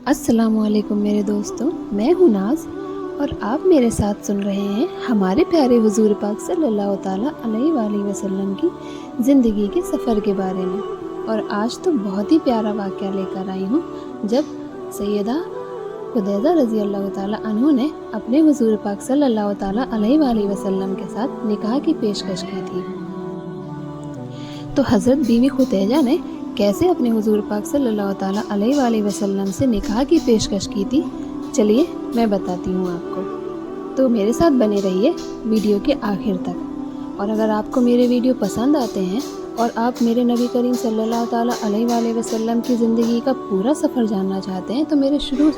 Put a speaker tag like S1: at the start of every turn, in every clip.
S1: السلام علیکم میرے دوستوں، میں ہوں ناز اور آپ میرے ساتھ سن رہے ہیں ہمارے پیارے حضور پاک صلی اللہ تعالیٰ علیہ وآلہ وسلم کی زندگی کے سفر کے بارے میں۔ اور آج تو بہت ہی پیارا واقعہ لے کر آئی ہوں جب سیدہ خدیجہ رضی اللہ تعالیٰ عنہ نے اپنے حضور پاک صلی اللہ تعالیٰ علیہ وآلہ وسلم کے ساتھ نکاح کی پیشکش کی تھی۔ تو حضرت بیوی خدیجہ نے کیسے اپنے حضور پاک صلی اللہ تعالیٰ علیہ وآلہ وسلم سے نکاح کی پیشکش کی تھی، چلیے میں بتاتی ہوں آپ کو۔ تو میرے ساتھ بنے رہیے ویڈیو کے آخر تک۔ اور اگر آپ کو میرے ویڈیو پسند آتے ہیں اور آپ میرے نبی کریم صلی اللہ تعالیٰ علیہ وآلہ وسلم کی زندگی کا پورا سفر جاننا چاہتے ہیں تو میرے شروع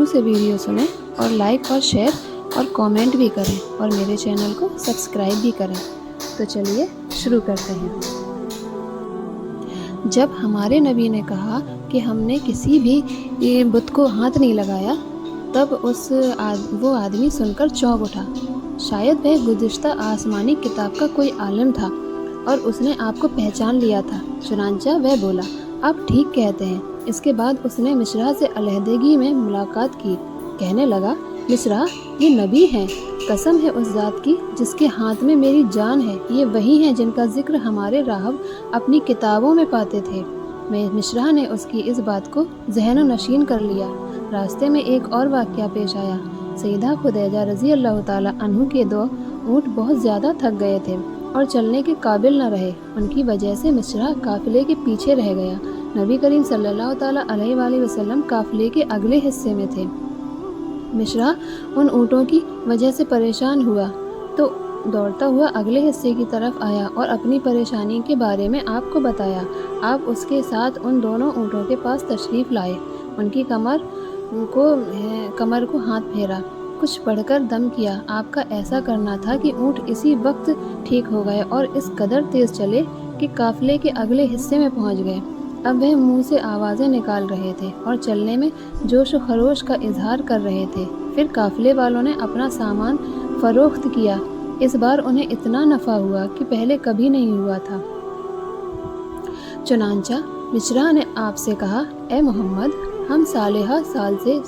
S1: سے ویڈیو سنیں اور لائک اور شیئر اور کامنٹ بھی کریں اور میرے چینل کو سبسکرائب بھی کریں۔ تو چلیے شروع کرتے ہیں۔ جب ہمارے نبی نے کہا کہ ہم نے کسی بھی بت کو ہاتھ نہیں لگایا، تب وہ آدمی سن کر چونک اٹھا۔ شاید وہ گزشتہ آسمانی کتاب کا کوئی عالم تھا اور اس نے آپ کو پہچان لیا تھا، چنانچہ وہ بولا، آپ ٹھیک کہتے ہیں۔ اس کے بعد اس نے مصرع سے علیحدگی میں ملاقات کی، کہنے لگا، مصرع یہ نبی ہیں، قسم ہے اس ذات کی جس کے ہاتھ میں میری جان ہے، یہ وہی ہیں جن کا ذکر ہمارے راہب اپنی کتابوں میں پاتے تھے۔ مصرع نے اس کی اس بات کو ذہن و نشین کر لیا۔ راستے میں ایک اور واقعہ پیش آیا۔ سیدہ خدیجہ رضی اللہ تعالیٰ عنہ کے 2 اونٹ بہت زیادہ تھک گئے تھے اور چلنے کے قابل نہ رہے، ان کی وجہ سے مصرع قافلے کے پیچھے رہ گیا۔ نبی کریم صلی اللہ تعالیٰ علیہ وآلہ وسلم قافلے کے اگلے حصے میں تھے۔ مصرع ان اونٹوں کی وجہ سے پریشان ہوا تو دوڑتا ہوا اگلے حصے کی طرف آیا اور اپنی پریشانی کے بارے میں آپ کو بتایا۔ آپ اس کے ساتھ ان دونوں اونٹوں کے پاس تشریف لائے، ان کی کمر کو ہاتھ پھیرا، کچھ پڑھ کر دم کیا۔ آپ کا ایسا کرنا تھا کہ اونٹ اسی وقت ٹھیک ہو گئے اور اس قدر تیز چلے کہ قافلے کے اگلے حصے میں پہنچ گئے۔ اب وہ منہ سے آوازیں نکال رہے تھے اور چلنے میں جوش و خروش کا اظہار کر رہے تھے۔ پھر قافلے والوں نے اپنا سامان فروخت کیا۔ اس بار انہیں اتنا نفع ہوا کہ پہلے کبھی نہیں ہوا تھا۔ چنانچہ مصرع نے آپ سے کہا، اے محمد، ہم صالحہ سال سے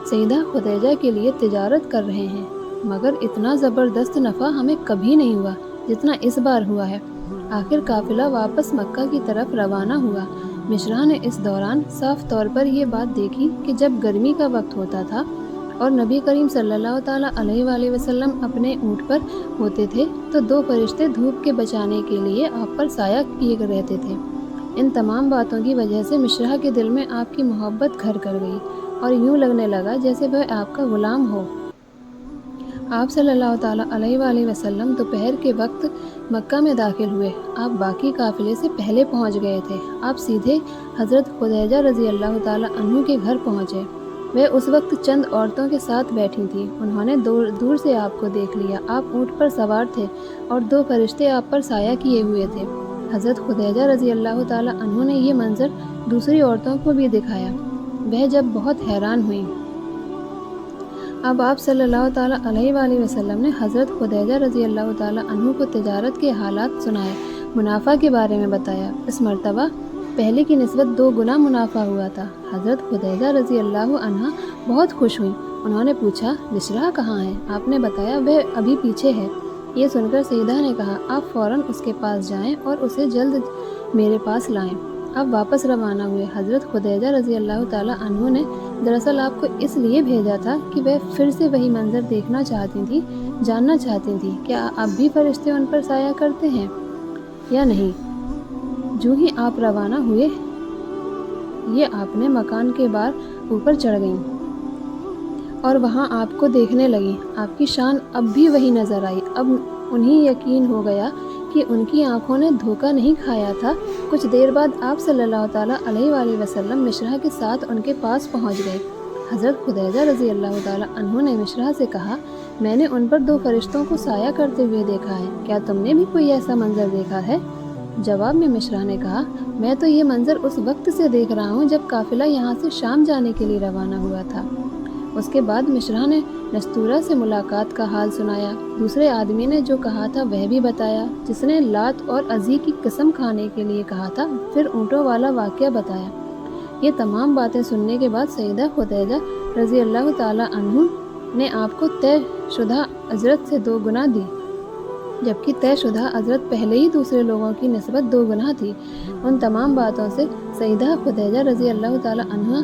S1: سیدہ خدیجہ کے لیے تجارت کر رہے ہیں، مگر اتنا زبردست نفع ہمیں کبھی نہیں ہوا جتنا اس بار ہوا ہے۔ آخر قافلہ واپس مکہ کی طرف روانہ ہوا۔ مصرع نے اس دوران صاف طور پر یہ بات دیکھی کہ جب گرمی کا وقت ہوتا تھا اور نبی کریم صلی اللہ تعالیٰ علیہ وآلہ وسلم اپنے اونٹ پر ہوتے تھے تو 2 فرشتے دھوپ کے بچانے کے لیے آپ پر سایہ کیے رہتے تھے۔ ان تمام باتوں کی وجہ سے مصرع کے دل میں آپ کی محبت گھر کر گئی اور یوں لگنے لگا جیسے وہ آپ کا غلام ہو۔ آپ صلی اللہ تعالیٰ علیہ وآلہ وسلم دوپہر کے وقت مکہ میں داخل ہوئے۔ آپ باقی قافلے سے پہلے پہنچ گئے تھے۔ آپ سیدھے حضرت خدیجہ رضی اللہ تعالیٰ عنہ کے گھر پہنچے۔ وہ اس وقت چند عورتوں کے ساتھ بیٹھی تھیں۔ انہوں نے دور سے آپ کو دیکھ لیا۔ آپ اونٹ پر سوار تھے اور 2 فرشتے آپ پر سایہ کیے ہوئے تھے۔ حضرت خدیجہ رضی اللہ تعالیٰ عنہ نے یہ منظر دوسری عورتوں کو بھی دکھایا۔ وہ جب بہت حیران ہوئیں۔ اب آپ صلی اللہ تعالیٰ علیہ وآلہ وسلم نے حضرت خدیجہ رضی اللہ تعالیٰ عنہ کو تجارت کے حالات سنائے، منافع کے بارے میں بتایا۔ اس مرتبہ پہلے کی نسبت 2 گنا منافع ہوا تھا۔ حضرت خدیجہ رضی اللہ عنہ بہت خوش ہوئیں۔ انہوں نے پوچھا، مصرع کہاں ہے؟ آپ نے بتایا وہ ابھی پیچھے ہے۔ یہ سن کر سیدہ نے کہا، آپ فوراً اس کے پاس جائیں اور اسے جلد میرے پاس لائیں۔ اب واپس روانہ ہوئے۔ حضرت خدیجہ رضی اللہ تعالیٰ عنہ نے دراصل آپ کو اس لیے بھیجا تھا کہ وہ پھر سے وہی منظر دیکھنا چاہتی تھیں، جاننا چاہتی تھیں کیا اب بھی فرشتے ان پر سایہ کرتے ہیں یا نہیں۔ جو ہی آپ روانہ ہوئے، یہ آپ نے مکان کے بار اوپر چڑھ گئیں اور وہاں آپ کو دیکھنے لگیں۔ آپ کی شان اب بھی وہی نظر آئی۔ اب انہیں یقین ہو گیا کہ ان کی آنکھوں نے دھوکہ نہیں کھایا تھا۔ کچھ دیر بعد آپ صلی اللہ تعالیٰ علیہ وآلہ وسلم مصرع کے ساتھ ان کے پاس پہنچ گئے۔ حضرت خدیجہ رضی اللہ تعالیٰ عنہ نے مصرع سے کہا، میں نے ان پر 2 فرشتوں کو سایہ کرتے ہوئے دیکھا ہے، کیا تم نے بھی کوئی ایسا منظر دیکھا ہے؟ جواب میں مصرع نے کہا، میں تو یہ منظر اس وقت سے دیکھ رہا ہوں جب قافلہ یہاں سے شام جانے کے لیے روانہ ہوا تھا۔ اس کے بعد مصرع نے نستورہ سے ملاقات کا حال سنایا۔ دوسرے آدمی نے جو کہا تھا وہ بھی بتایا، جس نے لات اور عزی کی قسم کھانے کے لیے کہا تھا۔ پھر اونٹوں والا واقعہ بتایا۔ یہ تمام باتیں سننے کے بعد سیدہ خدیجہ رضی اللہ تعالیٰ عنہ نے آپ کو طے شدہ اجرت سے 2 گنا دی، جبکہ طے شدہ اجرت پہلے ہی دوسرے لوگوں کی نسبت 2 گنا تھی۔ ان تمام باتوں سے سیدہ خدیجہ رضی اللہ تعالیٰ عنہ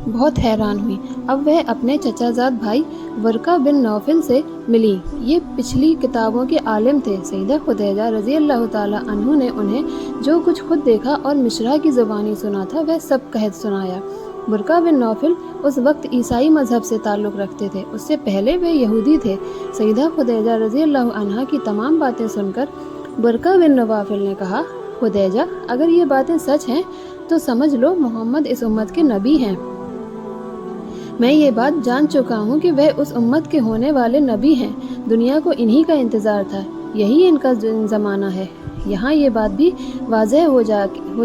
S1: بہت حیران ہوئی۔ اب وہ اپنے چچا زاد بھائی ورقہ بن نوفل سے ملی۔ یہ پچھلی کتابوں کے عالم تھے۔ سیدہ خدیجہ رضی اللہ تعالیٰ عنہ نے انہیں جو کچھ خود دیکھا اور مشرا کی زبانی سنا تھا وہ سب کہہ سنایا۔ ورقہ بن نوفل اس وقت عیسائی مذہب سے تعلق رکھتے تھے، اس سے پہلے وہ یہودی تھے۔ سیدہ خدیجہ رضی اللہ عنہا کی تمام باتیں سن کر ورقہ بن نوفل نے کہا، خدیجہ اگر یہ باتیں سچ ہیں تو سمجھ لو محمد اس امت کے نبی ہیں۔ میں یہ بات جان چکا ہوں کہ وہ اس امت کے ہونے والے نبی ہیں۔ دنیا کو انہی کا انتظار تھا، یہی ان کا زمانہ ہے۔ یہاں یہ بات بھی واضح ہو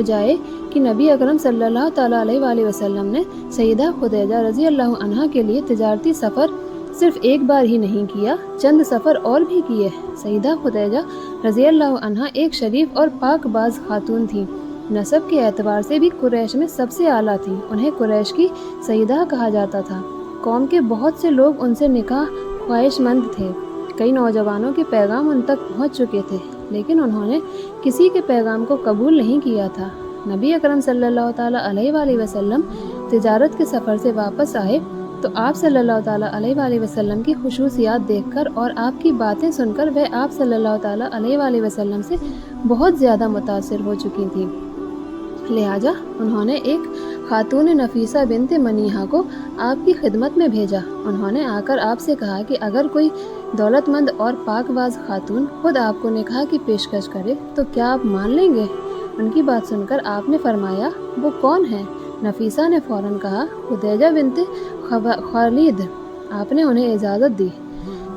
S1: جائے کہ نبی اکرم صلی اللہ تعالیٰ علیہ وآلہ وسلم نے سیدہ خدیجہ رضی اللہ عنہا کے لیے تجارتی سفر صرف ایک بار ہی نہیں کیا، چند سفر اور بھی کیے۔ سیدہ خدیجہ رضی اللہ عنہا ایک شریف اور پاک باز خاتون تھیں۔ نسب کے اعتبار سے بھی قریش میں سب سے اعلیٰ تھیں۔ انہیں قریش کی سیدہ کہا جاتا تھا۔ قوم کے بہت سے لوگ ان سے نکاح خواہش مند تھے۔ کئی نوجوانوں کے پیغام ان تک پہنچ چکے تھے، لیکن انہوں نے کسی کے پیغام کو قبول نہیں کیا تھا۔ نبی اکرم صلی اللہ تعالیٰ علیہ وآلہ وسلم تجارت کے سفر سے واپس آئے تو آپ صلی اللہ تعالیٰ علیہ وآلہ وسلم کی خصوصیات دیکھ کر اور آپ کی باتیں سن کر وہ آپ صلی اللہ تعالیٰ علیہ وآلہ وسلم سے بہت زیادہ متاثر ہو چکی تھیں۔ لہٰذا انہوں نے ایک خاتون نفیسہ بنت منیحہ کو آپ کی خدمت میں بھیجا۔ انہوں نے آ کر آپ سے کہا کہ اگر کوئی دولت مند اور پاک باز خاتون خود آپ کو نکاح کی پیشکش کرے تو کیا آپ مان لیں گے؟ ان کی بات سن کر آپ نے فرمایا، وہ کون ہے؟ نفیسہ نے فوراً کہا، خدیجہ بنت خالد۔ آپ نے انہیں اجازت دی۔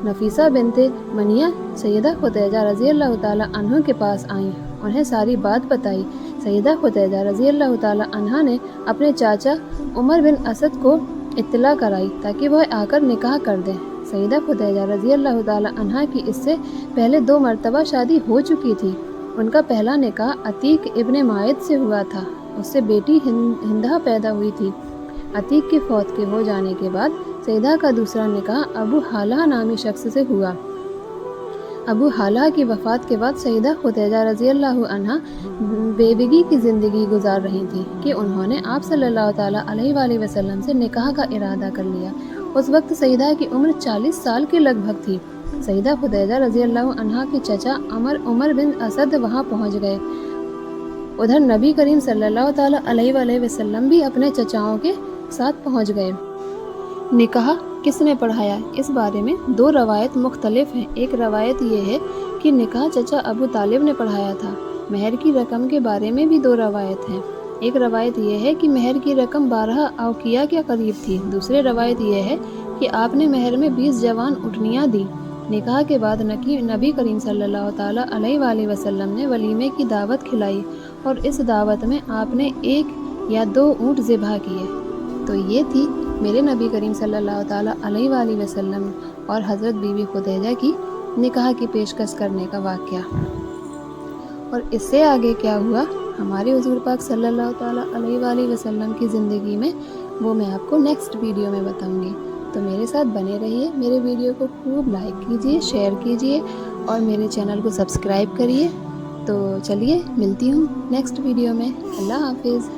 S1: نفیسہ بنت منیہ سیدہ خدیجہ رضی اللہ تعالیٰ عنہ کے پاس آئیں، انہیں ساری بات بتائی۔ سیدہ خدیجہ رضی اللہ تعالیٰ عنہ نے اپنے چاچا عمر بن اسد کو اطلاع کرائی تاکہ وہ آ کر نکاح کر دیں۔ سیدہ خدیجہ رضی اللہ تعالیٰ عنہ کی اس سے پہلے 2 مرتبہ شادی ہو چکی تھی۔ ان کا پہلا نکاح عتیق ابن مائد سے ہوا تھا، اس سے بیٹی ہندہ پیدا ہوئی تھی۔ عتیق کے فوت کے ہو جانے کے بعد سیدہ کا دوسرا نکاح ابو حالہ نامی شخص سے ہوا۔ ابو حالہ کی وفات کے بعد سیدہ خدیجہ رضی اللہ عنہ بیوگی کی زندگی گزار رہی تھیں کہ انہوں نے آپ صلی اللہ تعالیٰ علیہ وآلہ وسلم سے نکاح کا ارادہ کر لیا۔ اس وقت سیدہ کی عمر 40 سال کے لگ بھگ تھی۔ سیدہ خدیجہ رضی اللہ عنہ کے چچا عمر بن اسد وہاں پہنچ گئے۔ ادھر نبی کریم صلی اللہ تعالیٰ علیہ وآلہ وسلم بھی اپنے چچاؤں کے ساتھ پہنچ گئے۔ نکاح کس نے پڑھایا؟ اس بارے میں 2 روایت مختلف ہیں۔ ایک روایت یہ ہے کہ نکاح چچا ابو طالب نے پڑھایا تھا۔ مہر کی رقم کے بارے میں بھی 2 روایت ہیں۔ ایک روایت یہ ہے کہ مہر کی رقم 12 اوقیہ کے قریب تھی۔ دوسری روایت یہ ہے کہ آپ نے مہر میں 20 جوان اٹھنیاں دی۔ نکاح کے بعد نبی کریم صلی اللہ تعالیٰ علیہ وآلہ وسلم نے ولیمے کی دعوت کھلائی اور اس دعوت میں آپ نے 1 یا 2 اونٹ ذبح کیے۔ تو یہ تھی میرے نبی کریم صلی اللہ تعالیٰ علیہ وآلہ وسلم اور حضرت بی بی خدیجہ کی نکاح کی پیشکش کرنے کا واقعہ۔ اور اس سے آگے کیا ہوا ہمارے حضور پاک صلی اللہ تعالیٰ علیہ وآلہ وسلم کی زندگی میں، وہ میں آپ کو نیکسٹ ویڈیو میں بتاؤں گی۔ تو میرے ساتھ بنے رہیے، میرے ویڈیو کو خوب لائک کیجیے، شیئر کیجیے اور میرے چینل کو سبسکرائب کریے۔ تو چلیے ملتی ہوں نیکسٹ ویڈیو میں۔ اللہ حافظ۔